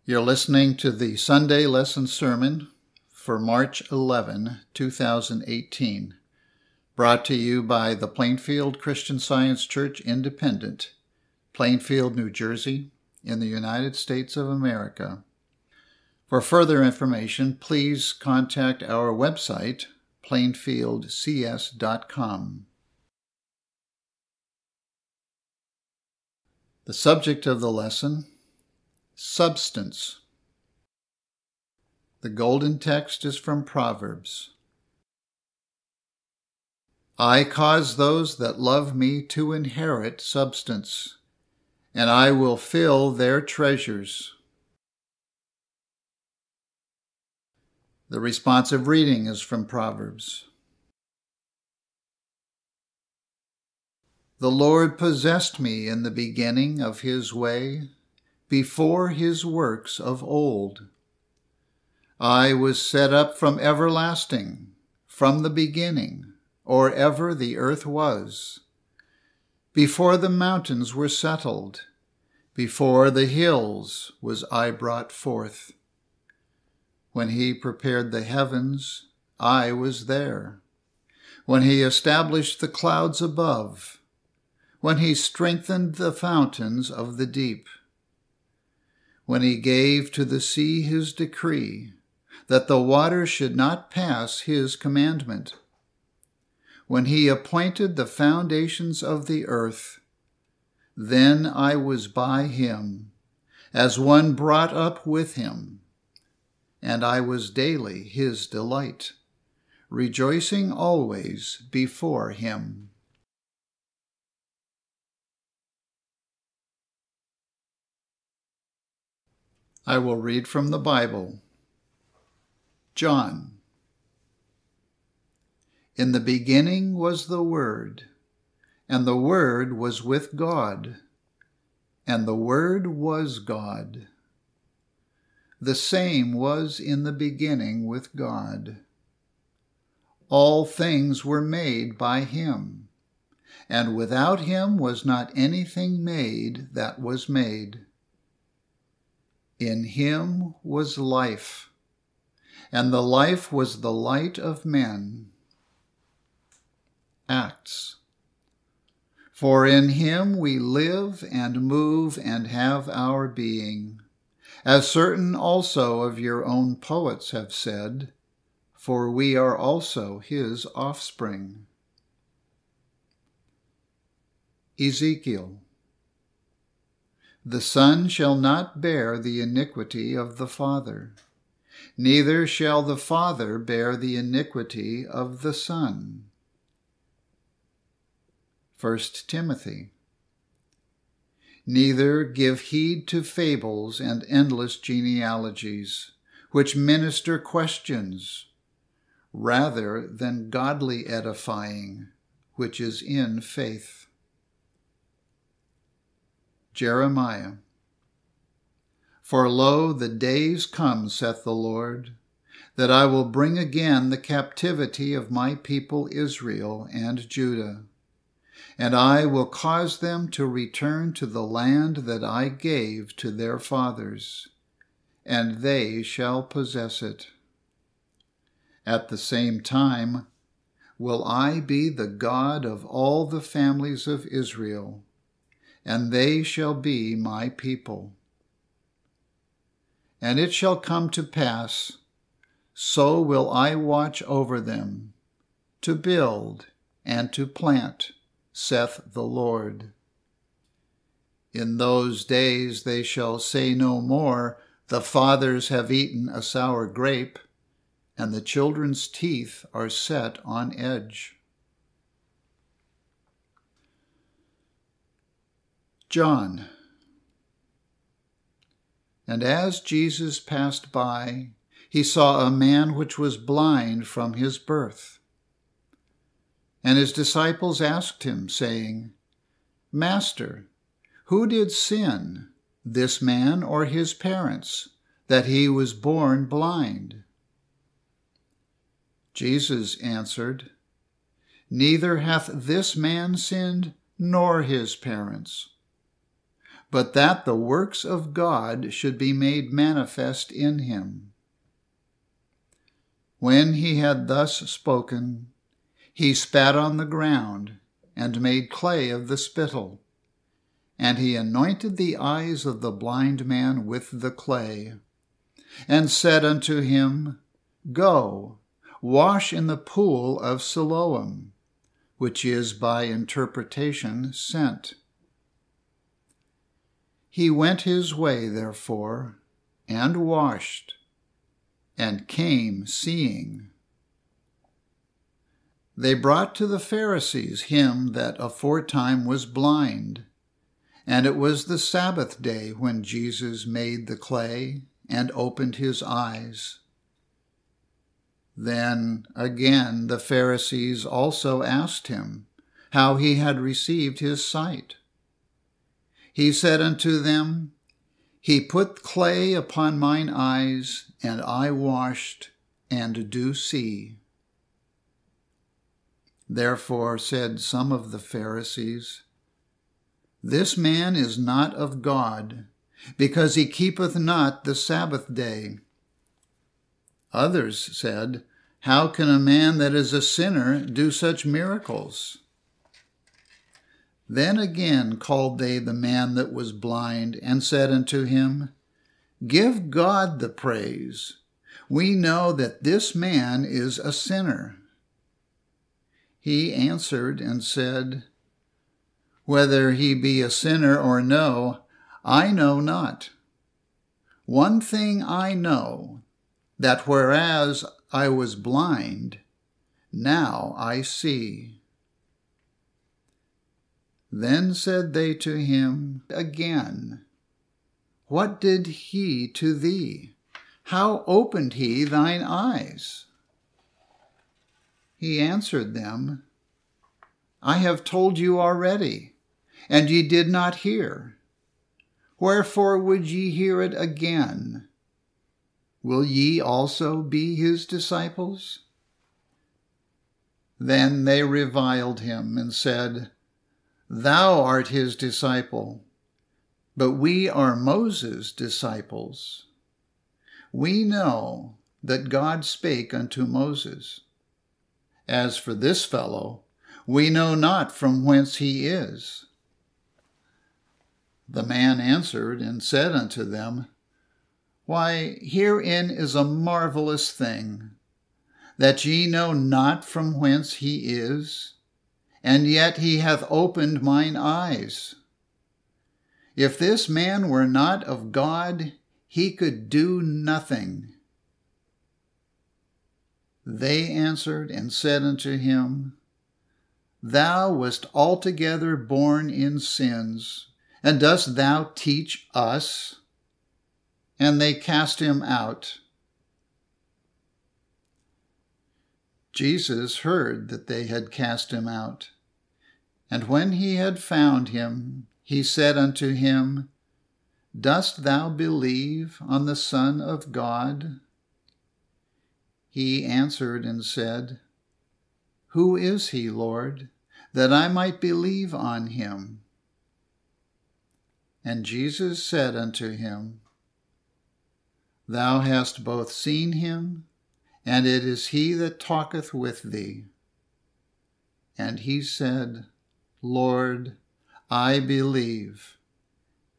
You're listening to the Sunday Lesson Sermon for March 11, 2018, brought to you by the Plainfield Christian Science Church Independent, Plainfield, New Jersey, in the United States of America. For further information, please contact our website, plainfieldcs.com. The subject of the lesson: substance. The golden text is from Proverbs. I cause those that love me to inherit substance, and I will fill their treasures. The responsive reading is from Proverbs. The Lord possessed me in the beginning of his way, before his works of old. I was set up from everlasting, from the beginning, or ever the earth was. Before the mountains were settled, before the hills was I brought forth. When he prepared the heavens, I was there. When he established the clouds above, when he strengthened the fountains of the deep, when he gave to the sea his decree, that the waters should not pass his commandment, when he appointed the foundations of the earth, then I was by him, as one brought up with him, and I was daily his delight, rejoicing always before him. I will read from the Bible. John. In the beginning was the Word, and the Word was with God, and the Word was God. The same was in the beginning with God. All things were made by him, and without him was not anything made that was made. In him was life, and the life was the light of men. Acts. For in him we live and move and have our being, as certain also of your own poets have said, for we are also his offspring. Ezekiel. The Son shall not bear the iniquity of the Father, neither shall the Father bear the iniquity of the Son. 1 Timothy. Neither give heed to fables and endless genealogies, which minister questions, rather than godly edifying, which is in faith. Jeremiah. For lo, the days come, saith the Lord, that I will bring again the captivity of my people Israel and Judah, and I will cause them to return to the land that I gave to their fathers, and they shall possess it. At the same time will I be the God of all the families of Israel, and they shall be my people. And it shall come to pass, so will I watch over them, to build and to plant, saith the Lord. In those days they shall say no more, the fathers have eaten a sour grape, and the children's teeth are set on edge. John. And as Jesus passed by, he saw a man which was blind from his birth. And his disciples asked him, saying, Master, who did sin, this man or his parents, that he was born blind? Jesus answered, Neither hath this man sinned, nor his parents, but that the works of God should be made manifest in him. When he had thus spoken, he spat on the ground and made clay of the spittle, and he anointed the eyes of the blind man with the clay, and said unto him, Go, wash in the pool of Siloam, which is by interpretation sent. He went his way, therefore, and washed, and came seeing. They brought to the Pharisees him that aforetime was blind, and it was the Sabbath day when Jesus made the clay and opened his eyes. Then again the Pharisees also asked him how he had received his sight. He said unto them, He put clay upon mine eyes, and I washed, and do see. Therefore said some of the Pharisees, This man is not of God, because he keepeth not the Sabbath day. Others said, How can a man that is a sinner do such miracles? Then again called they the man that was blind, and said unto him, Give God the praise. We know that this man is a sinner. He answered and said, Whether he be a sinner or no, I know not. One thing I know, that whereas I was blind, now I see. Then said they to him again, What did he to thee? How opened he thine eyes? He answered them, I have told you already, and ye did not hear. Wherefore would ye hear it again? Will ye also be his disciples? Then they reviled him and said, Thou art his disciple, but we are Moses' disciples. We know that God spake unto Moses. As for this fellow, we know not from whence he is. The man answered and said unto them, Why, herein is a marvelous thing, that ye know not from whence he is, and yet he hath opened mine eyes. If this man were not of God, he could do nothing. They answered and said unto him, Thou wast altogether born in sins, and dost thou teach us? And they cast him out. Jesus heard that they had cast him out. And when he had found him, he said unto him, Dost thou believe on the Son of God? He answered and said, Who is he, Lord, that I might believe on him? And Jesus said unto him, Thou hast both seen him, and it is he that talketh with thee. And he said, Lord, I believe.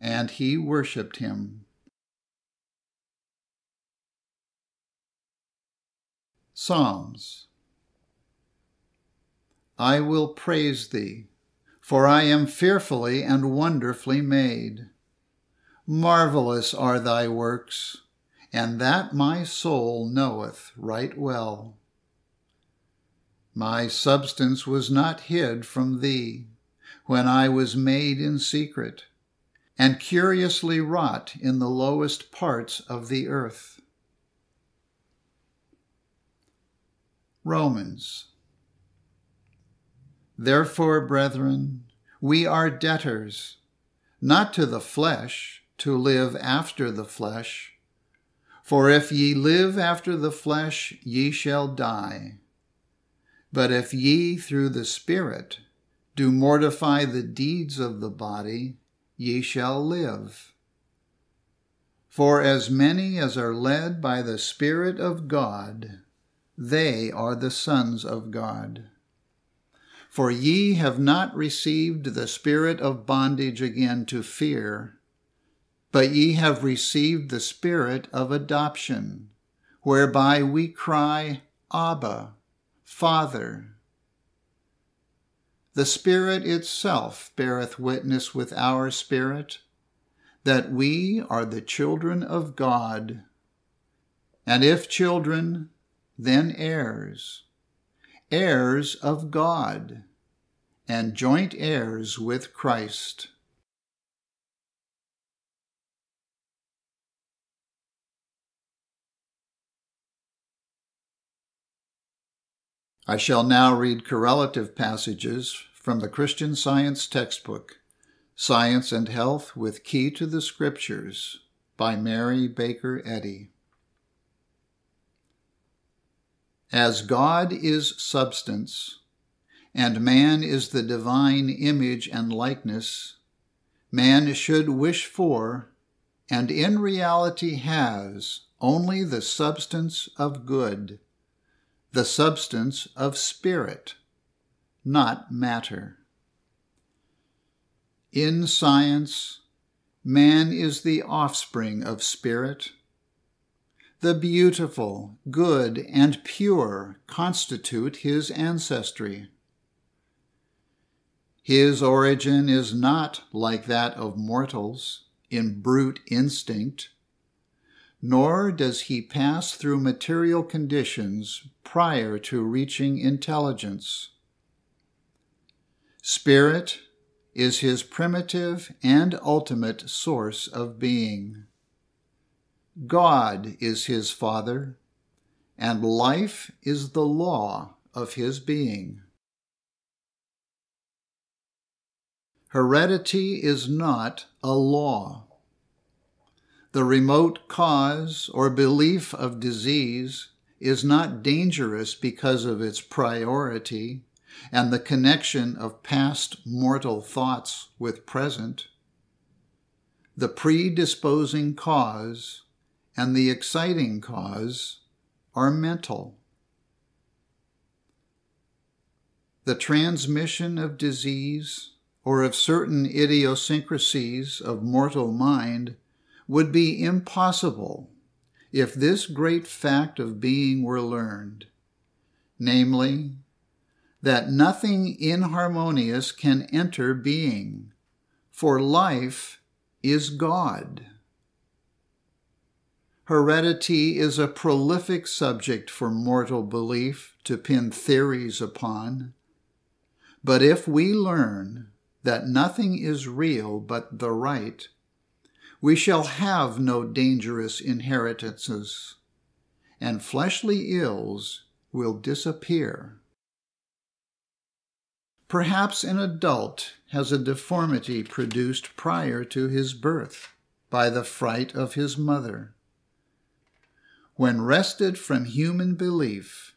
And he worshipped him. Psalms. I will praise thee, for I am fearfully and wonderfully made. Marvelous are thy works, and that my soul knoweth right well. My substance was not hid from thee, when I was made in secret, and curiously wrought in the lowest parts of the earth. Romans. Therefore, brethren, we are debtors, not to the flesh, to live after the flesh. For if ye live after the flesh, ye shall die. But if ye through the Spirit do mortify the deeds of the body, ye shall live. For as many as are led by the Spirit of God, they are the sons of God. For ye have not received the spirit of bondage again to fear, but ye have received the Spirit of adoption, whereby we cry, Abba, Father. The Spirit itself beareth witness with our spirit that we are the children of God, and if children, then heirs, heirs of God, and joint heirs with Christ. I shall now read correlative passages from the Christian Science textbook, Science and Health with Key to the Scriptures, by Mary Baker Eddy. As God is substance, and man is the divine image and likeness, man should wish for, and in reality has, only the substance of good, the substance of spirit, not matter. In science, man is the offspring of spirit. The beautiful, good, and pure constitute his ancestry. His origin is not like that of mortals, in brute instinct, nor does he pass through material conditions prior to reaching intelligence. Spirit is his primitive and ultimate source of being. God is his Father, and life is the law of his being. Heredity is not a law. The remote cause or belief of disease is not dangerous because of its priority and the connection of past mortal thoughts with present. The predisposing cause and the exciting cause are mental. The transmission of disease or of certain idiosyncrasies of mortal mind would be impossible if this great fact of being were learned, namely, that nothing inharmonious can enter being, for life is God. Heredity is a prolific subject for mortal belief to pin theories upon, but if we learn that nothing is real but the right, we shall have no dangerous inheritances, and fleshly ills will disappear. Perhaps an adult has a deformity produced prior to his birth by the fright of his mother. When wrested from human belief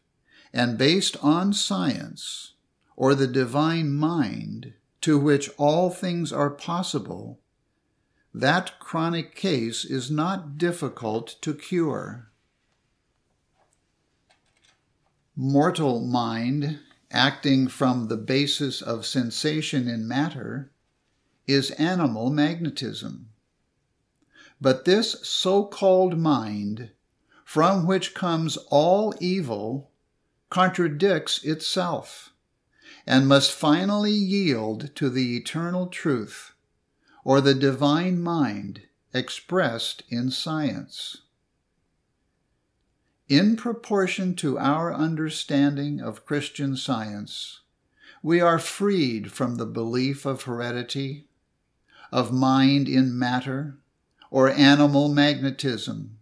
and based on science or the divine mind to which all things are possible, that chronic case is not difficult to cure. Mortal mind, acting from the basis of sensation in matter, is animal magnetism. But this so-called mind, from which comes all evil, contradicts itself, and must finally yield to the eternal truth, or the divine mind expressed in science. In proportion to our understanding of Christian Science, we are freed from the belief of heredity, of mind in matter, or animal magnetism,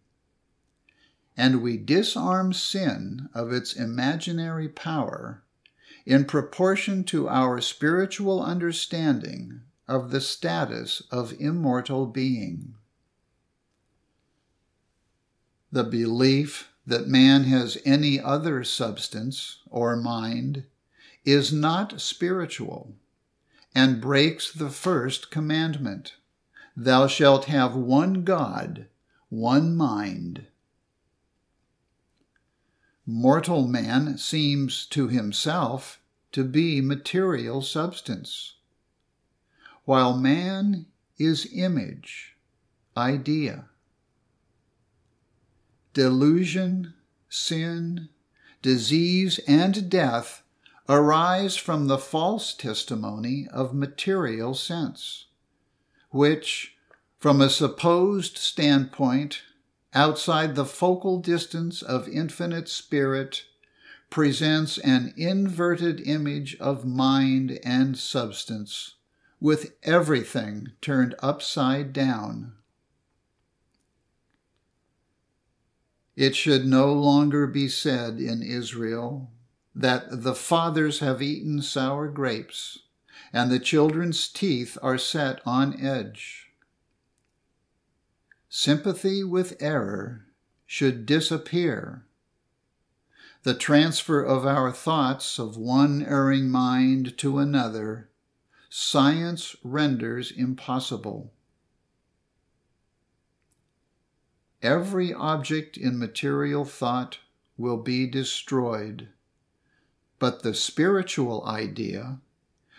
and we disarm sin of its imaginary power in proportion to our spiritual understanding of the status of immortal being. The belief that man has any other substance or mind is not spiritual and breaks the first commandment. Thou shalt have one God, one mind. Mortal man seems to himself to be material substance, while man is image, idea. Delusion, sin, disease, and death arise from the false testimony of material sense, which, from a supposed standpoint outside the focal distance of infinite spirit, presents an inverted image of mind and substance, with everything turned upside down. It should no longer be said in Israel that the fathers have eaten sour grapes, and the children's teeth are set on edge. Sympathy with error should disappear. The transfer of our thoughts of one erring mind to another, science renders impossible. Every object in material thought will be destroyed, but the spiritual idea,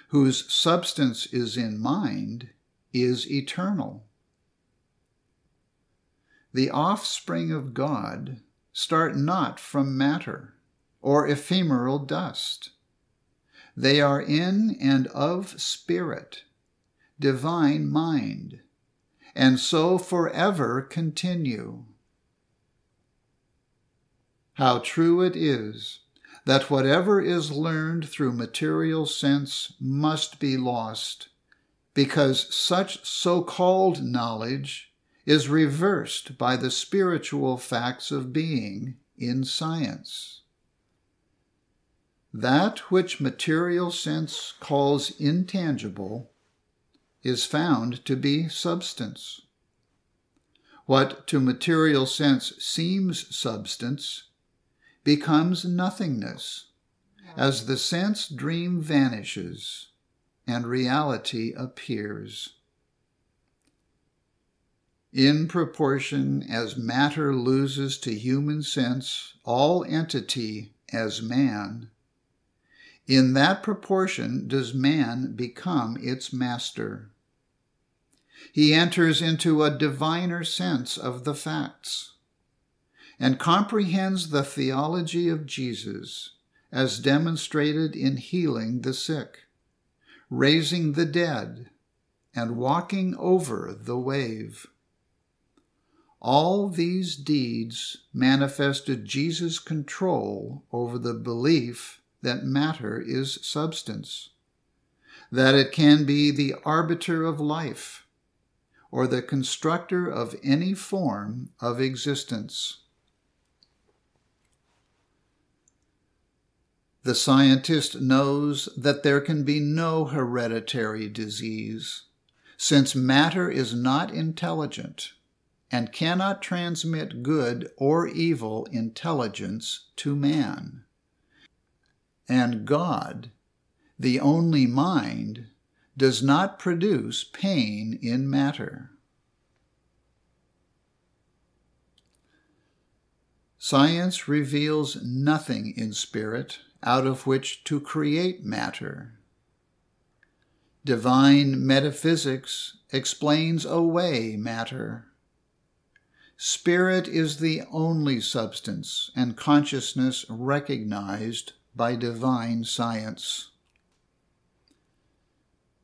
whose substance is in mind, is eternal. The offspring of God start not from matter or ephemeral dust. They are in and of spirit, divine mind, and so forever continue. How true it is that whatever is learned through material sense must be lost, because such so-called knowledge is reversed by the spiritual facts of being in science. That which material sense calls intangible is found to be substance. What to material sense seems substance becomes nothingness as the sense dream vanishes and reality appears. In proportion as matter loses to human sense all entity as man, in that proportion does man become its master. He enters into a diviner sense of the facts and comprehends the theology of Jesus as demonstrated in healing the sick, raising the dead, and walking over the wave. All these deeds manifested Jesus' control over the belief that matter is substance, that it can be the arbiter of life, or the constructor of any form of existence. The scientist knows that there can be no hereditary disease, since matter is not intelligent and cannot transmit good or evil intelligence to man. And God, the only mind, does not produce pain in matter. Science reveals nothing in spirit out of which to create matter. Divine metaphysics explains away matter. Spirit is the only substance and consciousness recognized by divine science.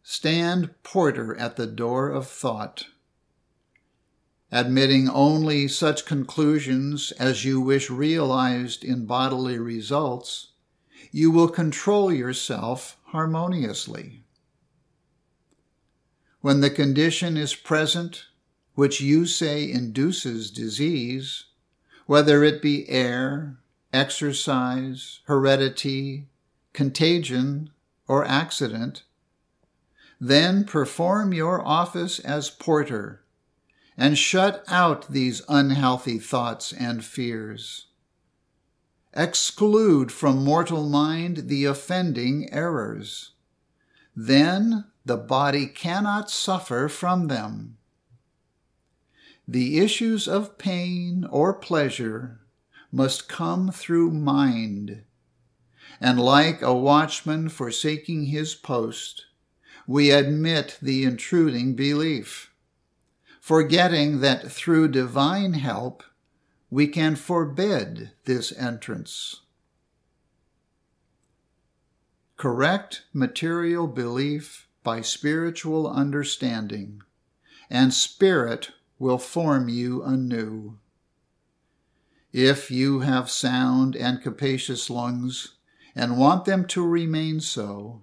Stand porter at the door of thought, admitting only such conclusions as you wish realized in bodily results. You will control yourself harmoniously. When the condition is present which you say induces disease, whether it be air, exercise, heredity, contagion, or accident, then perform your office as porter and shut out these unhealthy thoughts and fears. Exclude from mortal mind the offending errors. Then the body cannot suffer from them, The issues of pain or pleasure must come through mind, and like a watchman forsaking his post, we admit the intruding belief, forgetting that through divine help we can forbid this entrance. Correct material belief by spiritual understanding, and spirit will form you anew. If you have sound and capacious lungs and want them to remain so,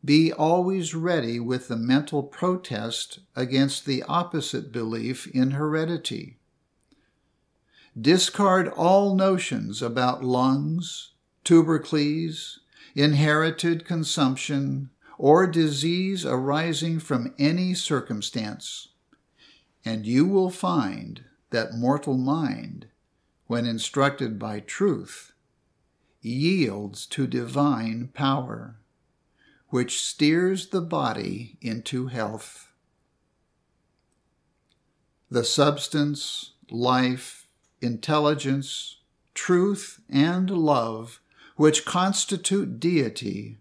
be always ready with the mental protest against the opposite belief in heredity. Discard all notions about lungs, tubercles, inherited consumption, or disease arising from any circumstance, and you will find that mortal mind, when instructed by truth, yields to divine power, which steers the body into health. The substance, life, intelligence, truth, and love which constitute deity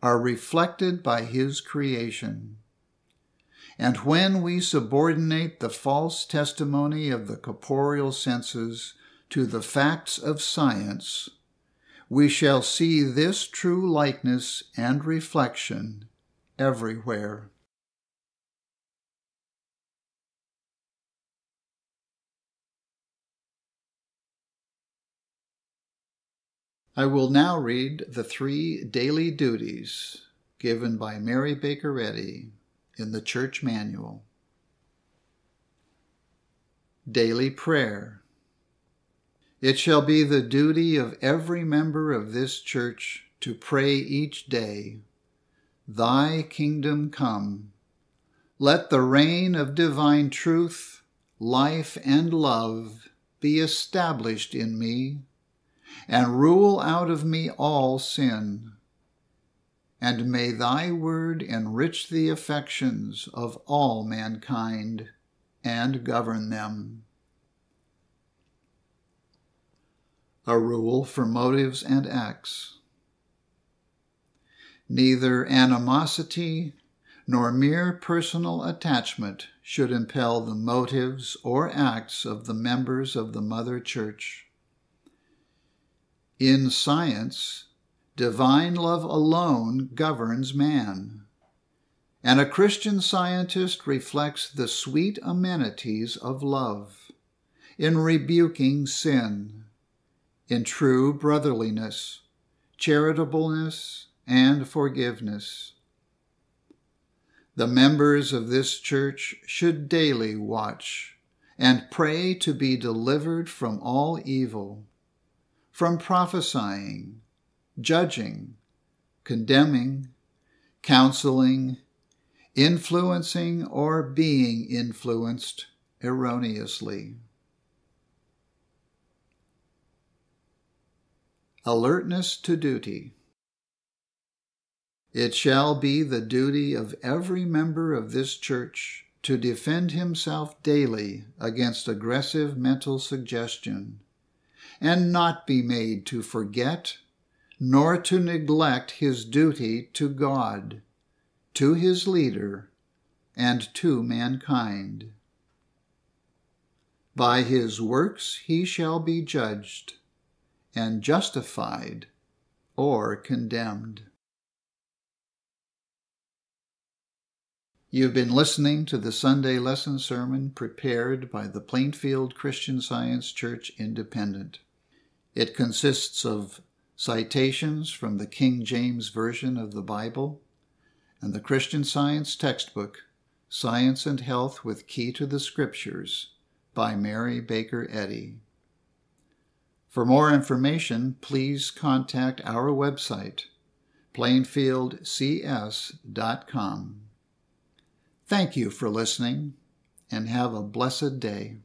are reflected by his creation. And when we subordinate the false testimony of the corporeal senses to the facts of science, we shall see this true likeness and reflection everywhere. I will now read the 3 daily duties given by Mary Baker Eddy in the Church Manual. Daily Prayer. It shall be the duty of every member of this church to pray each day, Thy kingdom come. Let the reign of divine truth, life, and love be established in me, and rule out of me all sin. And may thy word enrich the affections of all mankind and govern them. A rule for motives and acts. Neither animosity nor mere personal attachment should impel the motives or acts of the members of the Mother Church. In science, divine love alone governs man, and a Christian scientist reflects the sweet amenities of love in rebuking sin, in true brotherliness, charitableness, and forgiveness. The members of this church should daily watch and pray to be delivered from all evil, from prophesying, judging, condemning, counseling, influencing, or being influenced erroneously. Alertness to duty. It shall be the duty of every member of this church to defend himself daily against aggressive mental suggestion, and not be made to forget nor to neglect his duty to God, to his leader, and to mankind. By his works he shall be judged, and justified or condemned. You've been listening to the Sunday lesson sermon prepared by the Plainfield Christian Science Church Independent. It consists of citations from the King James Version of the Bible and the Christian Science textbook, Science and Health with Key to the Scriptures, by Mary Baker Eddy. For more information, please contact our website, plainfieldcs.com. Thank you for listening, and have a blessed day.